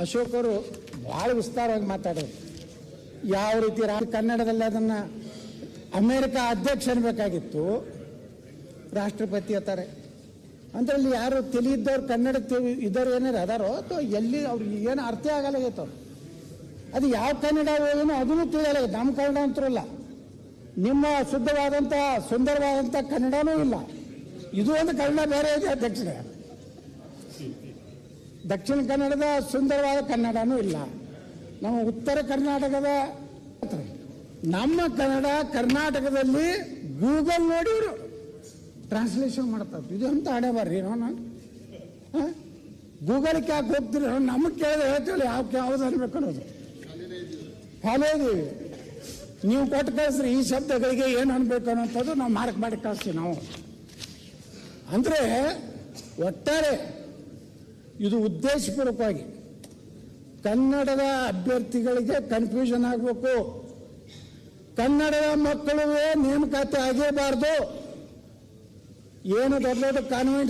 ಅಶೋಕ್ ಅವರು ಭಾಳ ವಿಸ್ತಾರವಾಗಿ ಮಾತಾಡೋದು. ಯಾವ ರೀತಿ ಕನ್ನಡದಲ್ಲಿ ಅದನ್ನು ಅಮೇರಿಕಾ ಅಧ್ಯಕ್ಷ ಅನ್ಬೇಕಾಗಿತ್ತು, ರಾಷ್ಟ್ರಪತಿ ಅಂತಾರೆ. ಅಂದ್ರಲ್ಲಿ ಯಾರು ತಿಳಿಯಿದ್ದವ್ರು ಕನ್ನಡ ಇದ್ದವ್ರು ಏನಾರು ಅದಾರೋ ಅಥವಾ ಎಲ್ಲಿ ಅವ್ರಿಗೆ ಏನು ಅರ್ಥ ಆಗಲಾಗೈತೆ ಅವ್ರು. ಅದು ಯಾವ ಕನ್ನಡ ಏನೋ ಅದನ್ನು ತಿಳಿಯಲ್ಲ. ನಮ್ಮ ಕನ್ನಡ ಅಂತರಲ್ಲ, ನಿಮ್ಮ ಶುದ್ಧವಾದಂಥ ಸುಂದರವಾದಂಥ ಕನ್ನಡನೂ ಇಲ್ಲ. ಇದು ಒಂದು ಕನ್ನಡ ಬೇರೆ ಇದೆ. ದಕ್ಷಿಣ ಕನ್ನಡದ ಸುಂದರವಾದ ಕನ್ನಡನೂ ಇಲ್ಲ. ನಮ್ಮ ಉತ್ತರ ಕರ್ನಾಟಕದ ನಮ್ಮ ಕನ್ನಡ ಕರ್ನಾಟಕದಲ್ಲಿ ಗೂಗಲ್ ನೋಡಿ ಇವರು ಟ್ರಾನ್ಸ್ಲೇಷನ್ ಮಾಡ್ತಾರೆ. ಇದು ಅಂತ ಹಣೆ ಬರ್ರಿ ನಾನು ಗೂಗಲ್ಗೆ ಯಾಕೆ ಹೋಗ್ತೀರಿ? ನಮಗೆ ಕೇಳಿದ್ರೆ ಹೇಳ್ತೀವಿ ಯಾವ್ದು ಅನ್ಬೇಕು ಅನ್ನೋದು. ಖಾಲಿ ಇದೀವಿ, ನೀವು ಕೊಟ್ಟು ಕಳಿಸ್ರಿ ಈ ಶಬ್ದಗಳಿಗೆ ಏನು ಅನ್ಬೇಕು ಅನ್ನೋಂಥದ್ದು ನಾವು ಮಾರ್ಕ್ ಮಾಡಿ ಕಳಿಸ್ತೀವಿ ನಾವು. ಅಂದರೆ ಒಟ್ಟಾರೆ ಇದು ಉದ್ದೇಶಪೂರ್ವಕವಾಗಿ ಕನ್ನಡದ ಅಭ್ಯರ್ಥಿಗಳಿಗೆ ಕನ್ಫ್ಯೂಷನ್ ಆಗಬೇಕು. ಕನ್ನಡದ ಮಕ್ಕಳು ನೇಮಕಾತಿ ಆಗೇಬಾರ್ದು. ಏನು ದೊಡ್ಡ ದೊಡ್ಡ ಕಾನ್ವೆಂಟ್